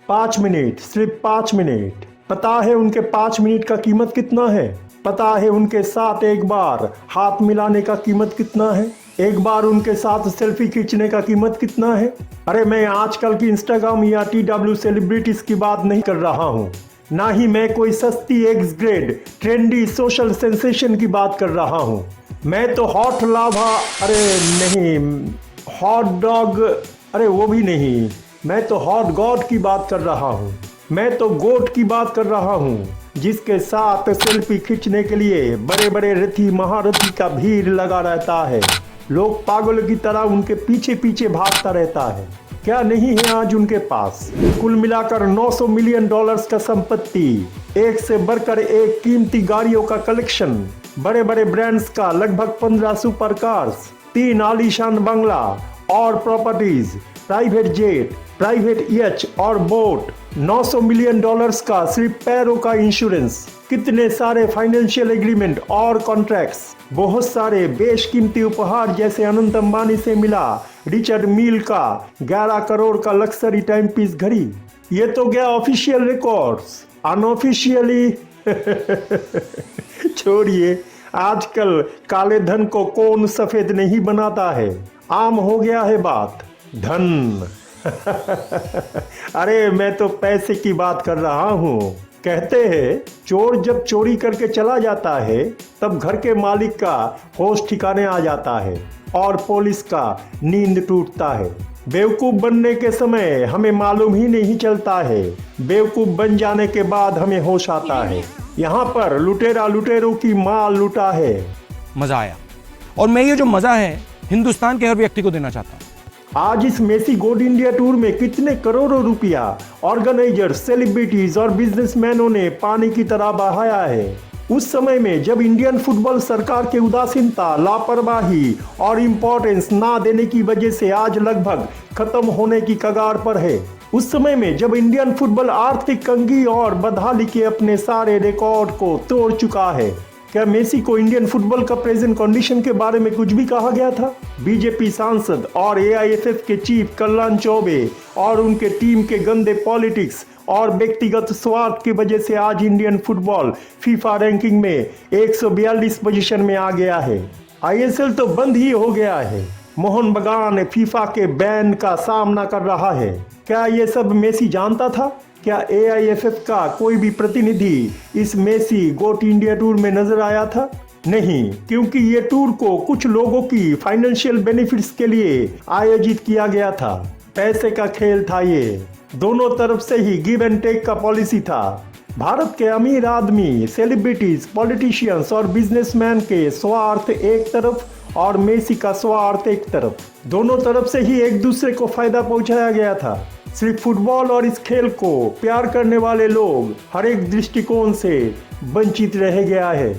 5 minute, सिर्फ 5 minute. पता है उनके 5 मिनट का कीमत कितना है? पता है उनके साथ एक बार हाथ मिलाने का कीमत कितना है? एक बार उनके साथ सेल्फी खींचने का कीमत कितना है? अरे मैं आजकल की इंस्टाग्राम या TW सेलिब्रिटीज की बात नहीं कर रहा हूँ, ना ही मैं कोई सस्ती x grade trendy social sensation की बात कर रहा हूँ। मैं तो हॉट लाभा, अरे नहीं, हॉट डॉग, अरे वो भी नहीं, मैं तो हॉट गॉड की बात कर रहा हूँ। मैं तो गोट की बात कर रहा हूँ, जिसके साथ सेल्फी खींचने के लिए बड़े बड़े रथी महारथी का भीड़ लगा रहता है। लोग पागल की तरह उनके पीछे पीछे भागता रहता है। क्या नहीं है आज उनके पास? कुल मिलाकर $900 मिलियन का संपत्ति, एक से बढ़कर एक कीमती गाड़ियों का कलेक्शन, बड़े बड़े ब्रांड्स का लगभग 15 सुपर कार्स, 3 आलीशान बंगला और प्रॉपर्टीज, प्राइवेट जेट, प्राइवेट यच और बोट, $900 मिलियन का सिर्फ पैरों का इंश्योरेंस, कितने सारे फाइनेंशियल एग्रीमेंट और कॉन्ट्रैक्ट्स, बहुत सारे बेशकीमती उपहार, जैसे अनंत अंबानी से मिला रिचर्ड मील का 11 करोड़ का लक्सरी टाइम पीस घड़ी। ये तो गया ऑफिशियल रिकॉर्ड्स। अनऑफिशियली छोड़िए, आजकल काले धन को कौन सफेद नहीं बनाता है, आम हो गया है बात धन। अरे मैं तो पैसे की बात कर रहा हूँ। कहते हैं चोर जब चोरी करके चला जाता है तब घर के मालिक का होश ठिकाने आ जाता है और पुलिस का नींद टूटता है। बेवकूफ बनने के समय हमें मालूम ही नहीं चलता है, बेवकूफ बन जाने के बाद हमें होश आता है। यहाँ पर लुटेरा लुटेरों की माल लुटा है। मजा आया, और मैं ये जो मजा है हिंदुस्तान के हर व्यक्ति को देना चाहता हूँ। आज इस मेसी गोड इंडिया टूर में कितने करोड़ों रुपया ऑर्गेनाइजर, सेलिब्रिटीज और बिजनेसमैनों ने पानी की तरह बहाया है। उस समय में जब इंडियन फुटबॉल सरकार के उदासीनता, लापरवाही और इम्पोर्टेंस ना देने की वजह से आज लगभग खत्म होने की कगार पर है। उस समय में जब इंडियन फुटबॉल आर्थिक कंगी और बदहाली के अपने सारे रिकॉर्ड को तोड़ चुका है, क्या मेसी को इंडियन फुटबॉल का प्रेजेंट कंडीशन के बारे में कुछ भी कहा गया था? बीजेपी सांसद और AIFF के चीफ कल्याण चौबे और उनके टीम के गंदे पॉलिटिक्स और व्यक्तिगत स्वार्थ की वजह से आज इंडियन फुटबॉल फीफा रैंकिंग में 142 पोजीशन में आ गया है। ISL तो बंद ही हो गया है। मोहन बगान फीफा के बैन का सामना कर रहा है। क्या ये सब मेसी जानता था? क्या AIFF का कोई भी प्रतिनिधि इस मेसी गोट इंडिया टूर में नजर आया था? नहीं, क्योंकि ये टूर को कुछ लोगों की फाइनेंशियल बेनिफिट्स के लिए आयोजित किया गया था। पैसे का खेल था ये, दोनों तरफ से ही गिव एंड टेक का पॉलिसी था। भारत के अमीर आदमी, सेलिब्रिटीज, पॉलिटिशियंस और बिजनेसमैन के स्वार्थ एक तरफ और मेसी का स्वार्थ एक तरफ, दोनों तरफ से ही एक दूसरे को फायदा पहुंचाया गया था। सिर्फ फुटबॉल और इस खेल को प्यार करने वाले लोग हर एक दृष्टिकोण से वंचित रह गया है।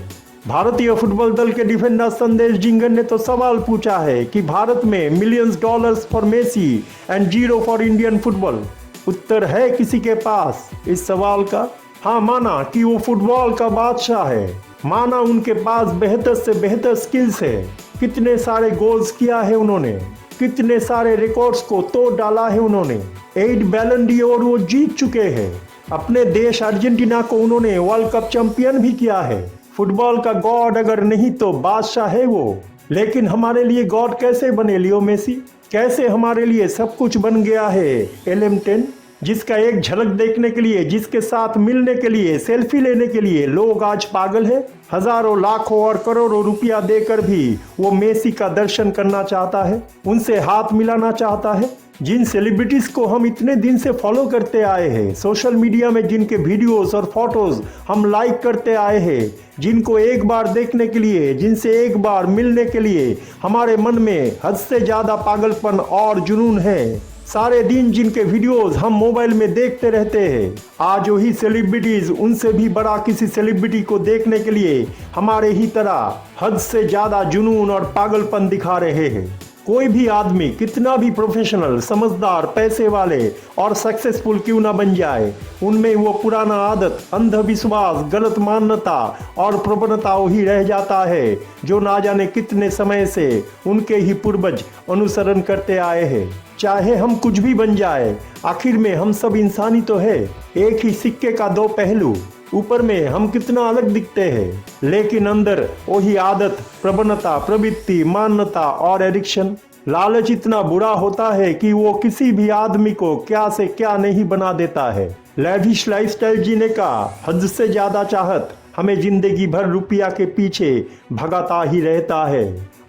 भारतीय फुटबॉल दल के डिफेंडर संदेश जिंगर ने तो सवाल पूछा है कि भारत में millions dollars for Messi and zero for Indian football. उत्तर है किसी के पास इस सवाल का? हाँ, माना कि वो फुटबॉल का बादशाह है, माना उनके पास बेहतर से बेहतर स्किल्स है, कितने सारे गोल्स किया है उन्होंने, कितने सारे रिकॉर्ड्स को तोड़ डाला है उन्होंने। 8 बैलन डी'ओर वो जीत चुके हैं। अपने देश अर्जेंटीना को उन्होंने वर्ल्ड कप चैंपियन भी किया है। फुटबॉल का गॉड अगर नहीं तो बादशाह है वो। लेकिन हमारे लिए गॉड कैसे बने लियो मेसी? कैसे हमारे लिए सब कुछ बन गया है LM10, जिसका एक झलक देखने के लिए, जिसके साथ मिलने के लिए, सेल्फी लेने के लिए लोग आज पागल है। हजारों, लाखों और करोड़ों रुपया देकर भी वो मेसी का दर्शन करना चाहता है, उनसे हाथ मिलाना चाहता है। जिन सेलिब्रिटीज को हम इतने दिन से फॉलो करते आए हैं, सोशल मीडिया में जिनके वीडियोस और फोटोज हम लाइक करते आए हैं, जिनको एक बार देखने के लिए, जिनसे एक बार मिलने के लिए हमारे मन में हद से ज्यादा पागलपन और जुनून है, सारे दिन जिनके वीडियोस हम मोबाइल में देखते रहते हैं, आज वही सेलिब्रिटीज उनसे भी बड़ा किसी सेलिब्रिटी को देखने के लिए हमारे ही तरह हद से ज्यादा जुनून और पागलपन दिखा रहे हैं। कोई भी आदमी कितना भी प्रोफेशनल, समझदार, पैसे वाले और सक्सेसफुल क्यों ना बन जाए, उनमें वो पुराना आदत, अंधविश्वास, गलत मान्यता और प्रवणता वही रह जाता है जो ना जाने कितने समय से उनके ही पूर्वज अनुसरण करते आए हैं। चाहे हम कुछ भी बन जाए, आखिर में हम सब इंसानी तो है, एक ही सिक्के का दो पहलू। ऊपर में हम कितना अलग दिखते हैं, लेकिन अंदर वही आदत, प्रवणता, प्रवृत्ति, मान्यता और एडिक्शन। लालच इतना बुरा होता है कि वो किसी भी आदमी को क्या से क्या नहीं बना देता है। लैविश लाइफस्टाइल जीने का हद से ज्यादा चाहत हमें जिंदगी भर रुपया के पीछे भगाता ही रहता है।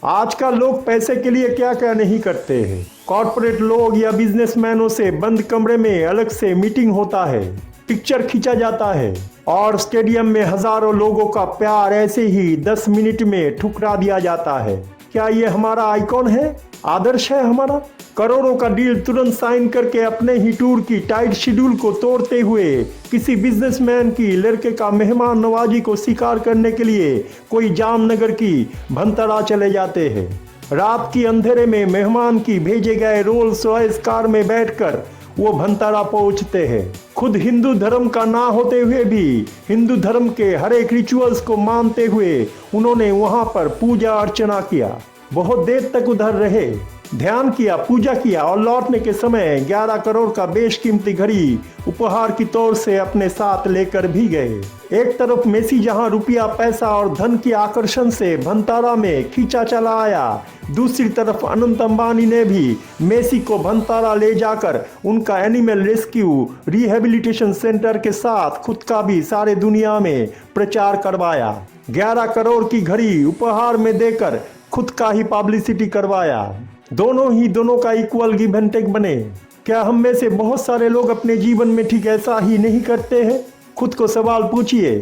आजकल लोग पैसे के लिए क्या क्या नहीं करते हैं। कॉर्पोरेट लोग या बिजनेसमैनों से बंद कमरे में अलग से मीटिंग होता है, पिक्चर खींचा जाता है और स्टेडियम में हजारों लोगों का प्यार ऐसे ही 10 मिनट में ठुकरा दिया जाता है। क्या ये हमारा आइकॉन है, आदर्श है हमारा? करोड़ों का डील तुरंत साइन करके अपने ही टूर की टाइट शेड्यूल को तोड़ते हुए किसी बिजनेसमैन की लड़के का मेहमान नवाजी को स्वीकार करने के लिए कोई जामनगर की भंतरा चले जाते हैं। रात की अंधेरे में मेहमान की भेजे गए रोल्स रॉयस कार में बैठकर वो भंतारा पहुंचते हैं। खुद हिंदू धर्म का ना होते हुए भी हिंदू धर्म के हर एक रिचुअल्स को मानते हुए उन्होंने वहां पर पूजा अर्चना किया, बहुत देर तक उधर रहे, ध्यान किया, पूजा किया और लौटने के समय 11 करोड़ का बेशकीमती घड़ी उपहार की तौर से अपने साथ लेकर भी गए। एक तरफ मेसी जहां रुपया, पैसा और धन की आकर्षण से भंतारा में खींचा चला आया, दूसरी तरफ अनंत अंबानी ने भी मेसी को भंतारा ले जाकर उनका एनिमल रेस्क्यू रिहेबिलिटेशन सेंटर के साथ खुद का भी सारे दुनिया में प्रचार करवाया। 11 करोड़ की घड़ी उपहार में देकर खुद का ही पब्लिसिटी करवाया। दोनों का इक्वल गिव एंड टेक बने। क्या हम में से बहुत सारे लोग अपने जीवन में ठीक ऐसा ही नहीं करते हैं? खुद को सवाल पूछिए।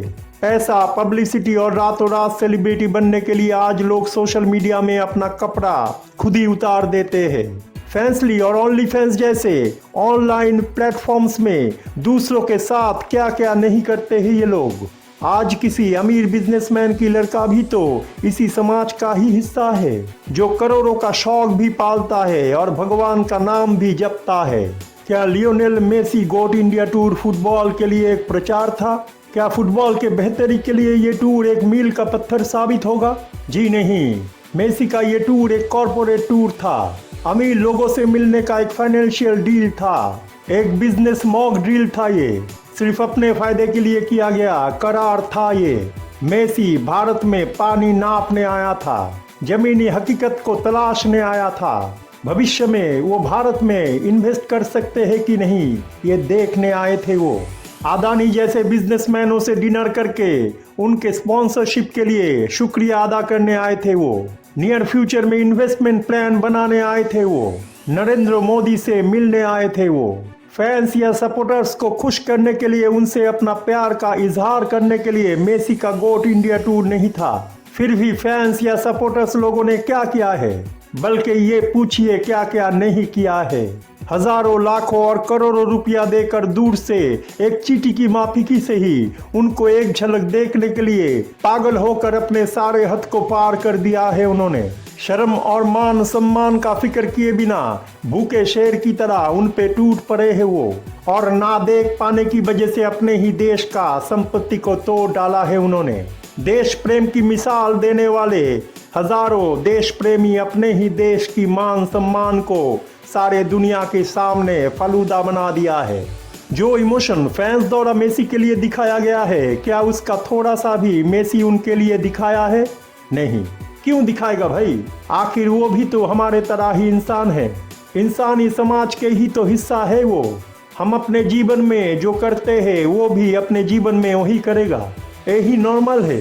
पैसा, पब्लिसिटी और रातों रात सेलिब्रिटी बनने के लिए आज लोग सोशल मीडिया में अपना कपड़ा खुद ही उतार देते हैं। फैंसली और ओनली फैंस जैसे ऑनलाइन प्लेटफॉर्म्स में दूसरों के साथ क्या क्या नहीं करते हैं ये लोग। आज किसी अमीर बिजनेसमैन की लड़का भी तो इसी समाज का ही हिस्सा है, जो करोड़ों का शौक भी पालता है और भगवान का नाम भी जपता है। क्या लियोनेल मेसी गोट इंडिया टूर फुटबॉल के लिए एक प्रचार था? क्या फुटबॉल के बेहतरी के लिए ये टूर एक मील का पत्थर साबित होगा? जी नहीं, मेसी का ये टूर एक कॉर्पोरेट टूर था, अमीर लोगों से मिलने का एक फाइनेंशियल डील था, एक बिजनेस मॉक ड्रिल था। ये सिर्फ अपने फायदे के लिए किया गया करार था। ये मेसी भारत में पानी नापने आया था, जमीनी हकीकत को तलाशने आया था, भविष्य में वो भारत में इन्वेस्ट कर सकते हैं कि नहीं ये देखने आए थे। वो अदानी जैसे बिजनेसमैनों से डिनर करके उनके स्पॉन्सरशिप के लिए शुक्रिया अदा करने आए थे। वो नियर फ्यूचर में इन्वेस्टमेंट प्लान बनाने आए थे। वो नरेंद्र मोदी से मिलने आए थे। वो फैंस या सपोर्टर्स को खुश करने के लिए, उनसे अपना प्यार का इजहार करने के लिए मेसी का गोट इंडिया टूर नहीं था। फिर भी फैंस या सपोर्टर्स लोगों ने क्या किया है, बल्कि ये पूछिए क्या क्या नहीं किया है। हजारों, लाखों और करोड़ों रुपया देकर दूर से एक चींटी की माफिकी से ही उनको एक झलक देखने के लिए पागल होकर अपने सारे हद को पार कर दिया है उन्होंने। शर्म और मान सम्मान का फिक्र किए बिना भूखे शेर की तरह उन पे टूट पड़े हैं वो, और ना देख पाने की वजह से अपने ही देश का संपत्ति को तोड़ डाला है उन्होंने। देश प्रेम की मिसाल देने वाले हजारों देश प्रेमी अपने ही देश की मान सम्मान को सारे दुनिया के सामने फालूदा बना दिया है। जो इमोशन फैंस द्वारा मेसी के लिए दिखाया गया है, क्या उसका थोड़ा सा भी मेसी उनके लिए दिखाया है? नहीं। क्यों दिखाएगा भाई? आखिर वो भी तो हमारे तरह ही इंसान है, इंसानी समाज के ही तो हिस्सा है वो। हम अपने जीवन में जो करते हैं वो भी अपने जीवन में वही करेगा, यही नॉर्मल है।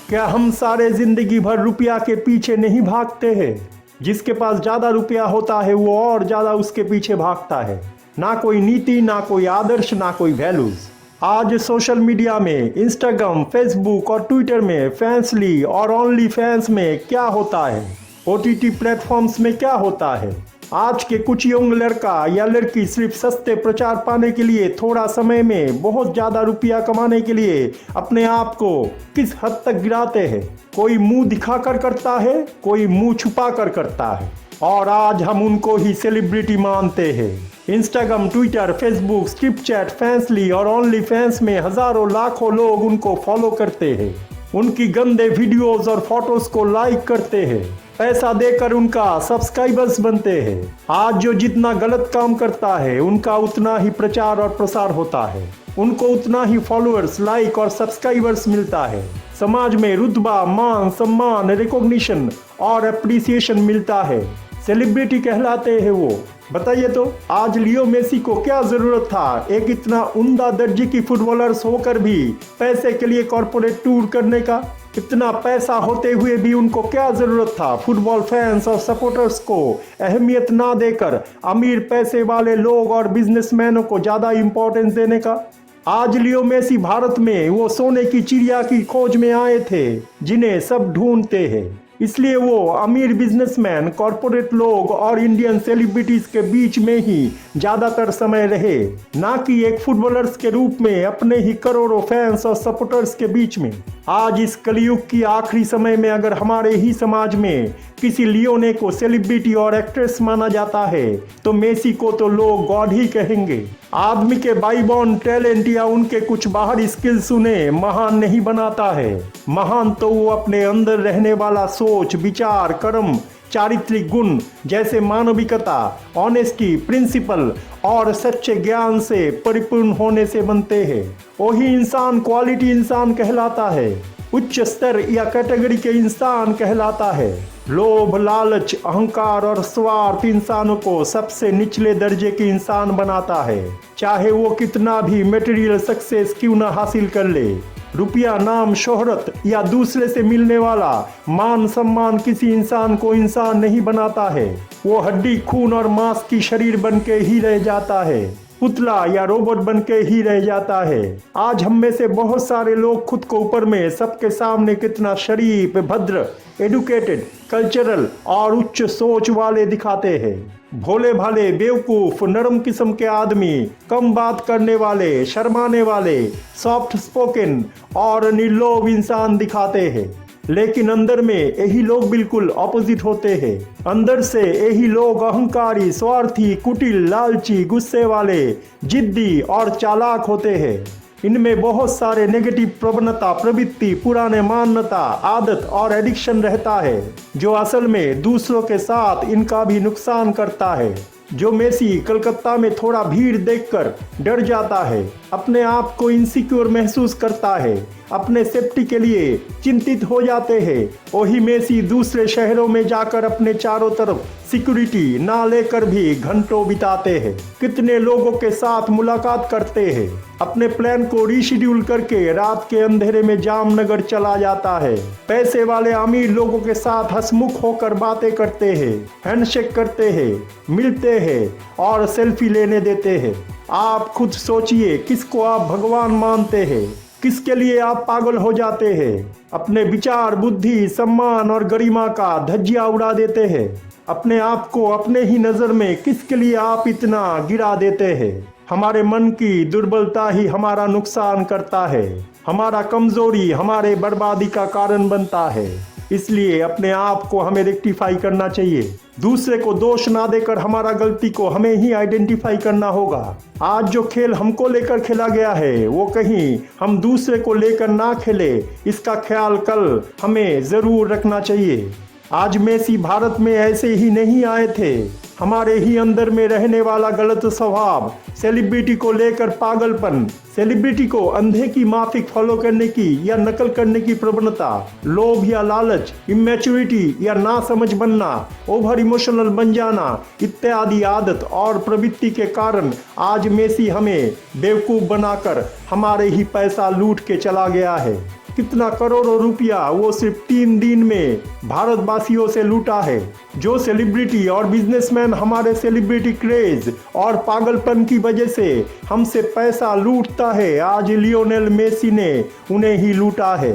क्या हम सारे जिंदगी भर रुपया के पीछे नहीं भागते हैं? जिसके पास ज्यादा रुपया होता है वो और ज्यादा उसके पीछे भागता है। ना कोई नीति, ना कोई आदर्श, ना कोई वैल्यूज। आज सोशल मीडिया में, इंस्टाग्राम, फेसबुक और ट्विटर में फैंसली और ओनली फैंस में क्या होता है, ओटीटी प्लेटफॉर्म्स में क्या होता है। आज के कुछ यंग लड़का या लड़की सिर्फ सस्ते प्रचार पाने के लिए, थोड़ा समय में बहुत ज्यादा रुपया कमाने के लिए अपने आप को किस हद तक गिराते हैं। कोई मुंह दिखाकर करता है, कोई मुंह छुपा कर करता है। और आज हम उनको ही सेलिब्रिटी मानते हैं। इंस्टाग्राम, ट्विटर, फेसबुक, स्नैपचैट, फैंसली और ओनली फैंस में हजारों लाखों लोग उनको फॉलो करते हैं, उनकी गंदे वीडियोस और फोटोज को लाइक करते हैं, पैसा देकर उनका सब्सक्राइबर्स बनते हैं। आज जो जितना गलत काम करता है उनका उतना ही प्रचार और प्रसार होता है, उनको उतना ही फॉलोअर्स, लाइक और सब्सक्राइबर्स मिलता है। समाज में रुतबा, मान सम्मान, रिकॉग्निशन और अप्रिसिएशन मिलता है। सेलिब्रिटी कहलाते हैं वो। बताइए तो आज लियो मेसी को क्या जरूरत था एक इतना उम्दा दर्जे की फुटबॉलर्स होकर भी पैसे के लिए कॉर्पोरेट टूर करने का? इतना पैसा होते हुए भी उनको क्या जरूरत था फुटबॉल फैंस और सपोर्टर्स को अहमियत ना देकर अमीर पैसे वाले लोग और बिजनेसमैनों को ज्यादा इंपॉर्टेंस देने का? आज लियो मेसी भारत में वो सोने की चिड़िया की खोज में आए थे जिन्हें सब ढूंढते हैं। इसलिए वो अमीर बिजनेसमैन, कॉर्पोरेट लोग और इंडियन सेलिब्रिटीज के बीच में ही ज्यादातर समय रहे, ना कि एक फुटबॉलर्स के रूप में अपने ही करोड़ों फैंस और सपोर्टर्स के बीच में। आज इस कलयुग की आखिरी समय में अगर हमारे ही समाज में किसी लियोने को सेलिब्रिटी और एक्ट्रेस माना जाता है तो मेसी को तो लोग गॉड ही कहेंगे। आदमी के बाईबॉर्न टैलेंट या उनके कुछ बाहरी स्किल्स उन्हें महान नहीं बनाता है। महान तो वो अपने अंदर रहने वाला सोच, विचार, कर्म, चारित्रिक गुण जैसे मानविकता, ऑनेस्टी, प्रिंसिपल और सच्चे ज्ञान से परिपूर्ण होने से बनते हैं। वही इंसान क्वालिटी इंसान कहलाता है, उच्च स्तर या कैटेगरी के इंसान कहलाता है। लोभ, लालच, अहंकार और स्वार्थ इंसानों को सबसे निचले दर्जे के इंसान बनाता है, चाहे वो कितना भी मटेरियल सक्सेस क्यों ना हासिल कर ले। रुपया, नाम, शोहरत या दूसरे से मिलने वाला मान सम्मान किसी इंसान को इंसान नहीं बनाता है। वो हड्डी, खून और मांस की शरीर बन के ही रह जाता है, पुतला या रोबोट बन के ही रह जाता है। आज हम में से बहुत सारे लोग खुद को ऊपर में सबके सामने कितना शरीफ, भद्र, एडुकेटेड, कल्चरल और उच्च सोच वाले दिखाते हैं। भोले भाले, बेवकूफ, नरम किस्म के आदमी, कम बात करने वाले, शर्माने वाले, सॉफ्ट स्पोकन और निर्लोभ इंसान दिखाते हैं, लेकिन अंदर में यही लोग बिल्कुल ऑपोजिट होते हैं। अंदर से यही लोग अहंकारी, स्वार्थी, कुटिल, लालची, गुस्से वाले, जिद्दी और चालाक होते हैं। इनमें बहुत सारे नेगेटिव प्रवणता, प्रवृत्ति, पुराने मान्यता, आदत और एडिक्शन रहता है जो असल में दूसरों के साथ इनका भी नुकसान करता है। जो मेसी कलकत्ता में थोड़ा भीड़ देखकर डर जाता है, अपने आप को इनसिक्योर महसूस करता है, अपने सेफ्टी के लिए चिंतित हो जाते हैं, वही मेसी दूसरे शहरों में जाकर अपने चारों तरफ सिक्योरिटी ना लेकर भी घंटों बिताते हैं। कितने लोगों के साथ मुलाकात करते हैं, अपने प्लान को रीशेड्यूल करके रात के अंधेरे में जामनगर चला जाता है। पैसे वाले अमीर लोगों के साथ हंसमुख होकर बातें करते हैं, हैंडशेक करते हैं, मिलते हैं और सेल्फी लेने देते हैं। आप खुद सोचिए किसको आप भगवान मानते हैं, किसके लिए आप पागल हो जाते हैं। अपने विचार, बुद्धि, सम्मान और गरिमा का धज्जियां उड़ा देते हैं। अपने आप को अपने ही नजर में किसके लिए आप इतना गिरा देते हैं। हमारे मन की दुर्बलता ही हमारा नुकसान करता है, हमारा कमजोरी हमारे बर्बादी का कारण बनता है। इसलिए अपने आप को हमें रेक्टिफाई करना चाहिए। दूसरे को दोष ना देकर हमारा गलती को हमें ही आइडेंटिफाई करना होगा। आज जो खेल हमको लेकर खेला गया है वो कहीं हम दूसरे को लेकर ना खेले, इसका ख्याल कल हमें जरूर रखना चाहिए। आज मेसी भारत में ऐसे ही नहीं आए थे। हमारे ही अंदर में रहने वाला गलत स्वभाव, सेलिब्रिटी को लेकर पागलपन, सेलिब्रिटी को अंधे की माफिक फॉलो करने की या नकल करने की प्रवणता, लोभ या लालच, इमेच्योरिटी या ना समझ बनना, ओवर इमोशनल बन जाना इत्यादि आदत और प्रवृत्ति के कारण आज मेसी हमें बेवकूफ बनाकर हमारे ही पैसा लूट के चला गया है। कितना करोड़ों रुपया वो सिर्फ 3 दिन में भारतवासियों से लूटा है। जो सेलिब्रिटी और बिजनेसमैन हमारे सेलिब्रिटी क्रेज और पागलपन की वजह से हमसे पैसा लूटता है, आज लियोनेल मेसी ने उन्हें ही लूटा है।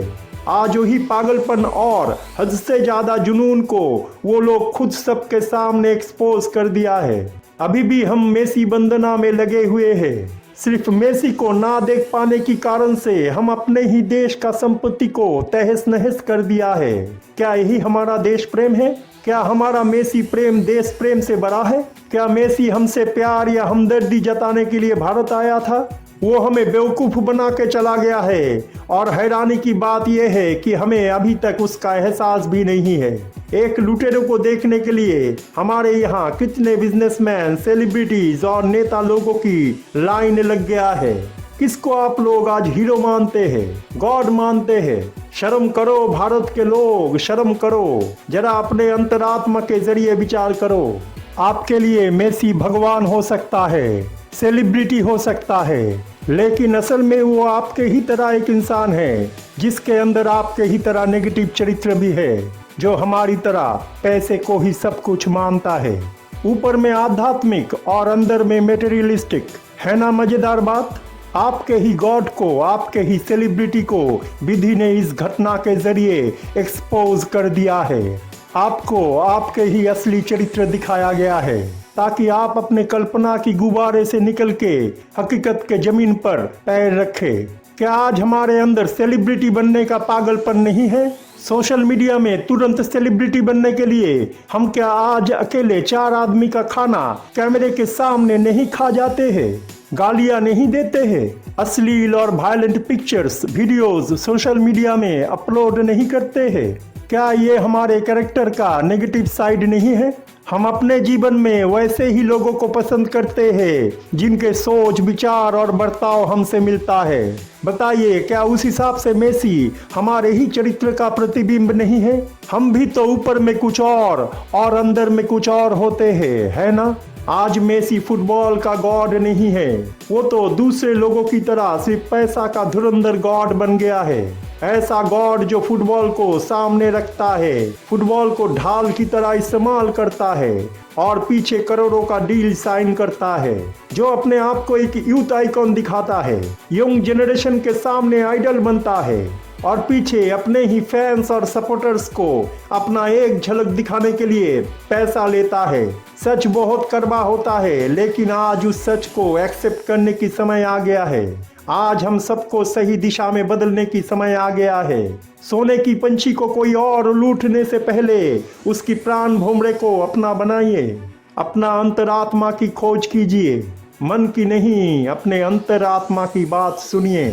आज वही पागलपन और हद से ज्यादा जुनून को वो लोग खुद सबके सामने एक्सपोज कर दिया है। अभी भी हम मेसी वंदना में लगे हुए हैं। सिर्फ मेसी को ना देख पाने की कारण से हम अपने ही देश का संपत्ति को तहस नहस कर दिया है। क्या यही हमारा देश प्रेम है? क्या हमारा मेसी प्रेम देश प्रेम से बड़ा है? क्या मेसी हमसे प्यार या हमदर्दी जताने के लिए भारत आया था? वो हमें बेवकूफ़ बना के चला गया है और हैरानी की बात यह है कि हमें अभी तक उसका एहसास भी नहीं है। एक लुटेरों को देखने के लिए हमारे यहाँ कितने बिजनेसमैन, सेलिब्रिटीज और नेता लोगों की लाइन लग गया है। किसको आप लोग आज हीरो मानते हैं, गॉड मानते हैं? शर्म करो भारत के लोग, शर्म करो। जरा अपने अंतरात्मा के जरिए विचार करो। आपके लिए मेसी भगवान हो सकता है, सेलिब्रिटी हो सकता है, लेकिन असल में वो आपके ही तरह एक इंसान है जिसके अंदर आपके ही तरह नेगेटिव चरित्र भी है, जो हमारी तरह पैसे को ही सब कुछ मानता है। ऊपर में आध्यात्मिक और अंदर में मेटेरियलिस्टिक। है ना मजेदार बात? आपके ही गॉड को, आपके ही सेलिब्रिटी को विधि ने इस घटना के जरिए एक्सपोज कर दिया है। आपको आपके ही असली चरित्र दिखाया गया है ताकि आप अपने कल्पना की गुब्बारे से निकल के हकीकत के जमीन पर पैर रखें। क्या आज हमारे अंदर सेलिब्रिटी बनने का पागलपन नहीं है? सोशल मीडिया में तुरंत सेलिब्रिटी बनने के लिए हम क्या आज अकेले 4 आदमी का खाना कैमरे के सामने नहीं खा जाते हैं? गालियां नहीं देते हैं? अश्लील और violent pictures, videos social media में अपलोड नहीं करते हैं? क्या ये हमारे कैरेक्टर का नेगेटिव साइड नहीं है? हम अपने जीवन में वैसे ही लोगों को पसंद करते हैं जिनके सोच, विचार और बर्ताव हमसे मिलता है। बताइए, क्या उस हिसाब से मेसी हमारे ही चरित्र का प्रतिबिंब नहीं है? हम भी तो ऊपर में कुछ और अंदर में कुछ और होते हैं, है ना? आज मेसी फुटबॉल का गॉड नहीं है, वो तो दूसरे लोगों की तरह सिर्फ पैसा का धुरंधर गॉड बन गया है। ऐसा गॉड जो फुटबॉल को सामने रखता है, फुटबॉल को ढाल की तरह इस्तेमाल करता है और पीछे करोड़ों का डील साइन करता है, जो अपने आप को एक यूथ आइकॉन दिखाता है, यंग जनरेशन के सामने आइडल बनता है और पीछे अपने ही फैंस और सपोर्टर्स को अपना एक झलक दिखाने के लिए पैसा लेता है। सच बहुत कड़वा होता है, लेकिन आज उस सच को एक्सेप्ट करने की समय आ गया है। आज हम सबको सही दिशा में बदलने की समय आ गया है। सोने की पंछी को कोई और लूटने से पहले उसकी प्राण भोमरे को अपना बनाइए। अपना अंतरात्मा की खोज कीजिए, मन की नहीं, अपने अंतरात्मा की बात सुनिए।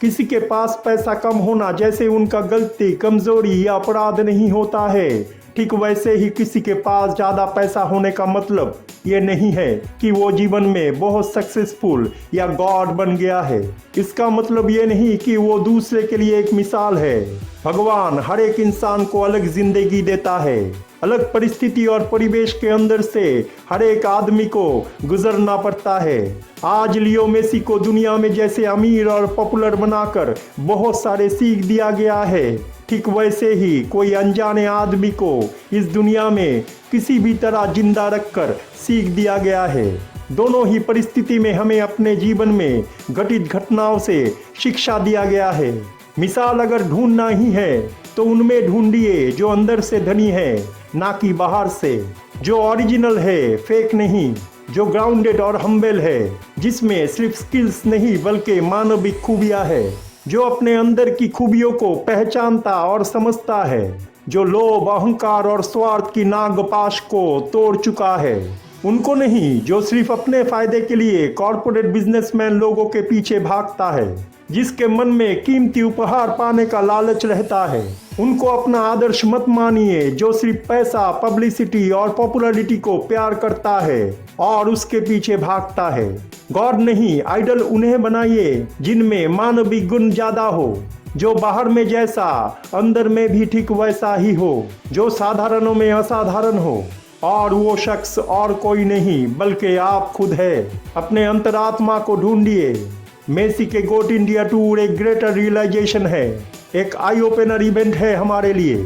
किसी के पास पैसा कम होना जैसे उनका गलती, कमजोरी या अपराध नहीं होता है, ठीक वैसे ही किसी के पास ज़्यादा पैसा होने का मतलब ये नहीं है कि वो जीवन में बहुत सक्सेसफुल या गॉड बन गया है। इसका मतलब ये नहीं कि वो दूसरे के लिए एक मिसाल है। भगवान हर एक इंसान को अलग जिंदगी देता है, अलग परिस्थिति और परिवेश के अंदर से हर एक आदमी को गुजरना पड़ता है। आज लियो मेसी को दुनिया में जैसे अमीर और पॉपुलर बनाकर बहुत सारे सीख दिया गया है, ठीक वैसे ही कोई अनजाने आदमी को इस दुनिया में किसी भी तरह जिंदा रखकर सीख दिया गया है। दोनों ही परिस्थिति में हमें अपने जीवन में घटित घटनाओं से शिक्षा दिया गया है। मिसाल अगर ढूंढना ही है तो उनमें ढूंढिए जो अंदर से धनी है, ना कि बाहर से, जो ओरिजिनल है, फेक नहीं, जो ग्राउंडेड और हम्बल है, जिसमें सिर्फ स्किल्स नहीं बल्कि मानविक खूबियां है, जो अपने अंदर की खूबियों को पहचानता और समझता है, जो लोभ, अहंकार और स्वार्थ की नागपाश को तोड़ चुका है। उनको नहीं जो सिर्फ अपने फायदे के लिए कॉर्पोरेट बिजनेसमैन लोगों के पीछे भागता है, जिसके मन में कीमती उपहार पाने का लालच रहता है। उनको अपना आदर्श मत मानिए, जो सिर्फ पैसा, पब्लिसिटी और पॉपुलैरिटी को प्यार करता है और उसके पीछे भागता है। गॉड नहीं, आइडल उन्हें बनाइए जिनमें मानविक गुण ज्यादा हो, जो बाहर में जैसा अंदर में भी ठीक वैसा ही हो, जो साधारणों में असाधारण हो, और वो शख्स और कोई नहीं बल्कि आप खुद है। अपने अंतरात्मा को ढूंढिए। मेसी के गोट इंडिया टूर एक ग्रेटर रियलाइजेशन है, एक आई ओपनर इवेंट है हमारे लिए।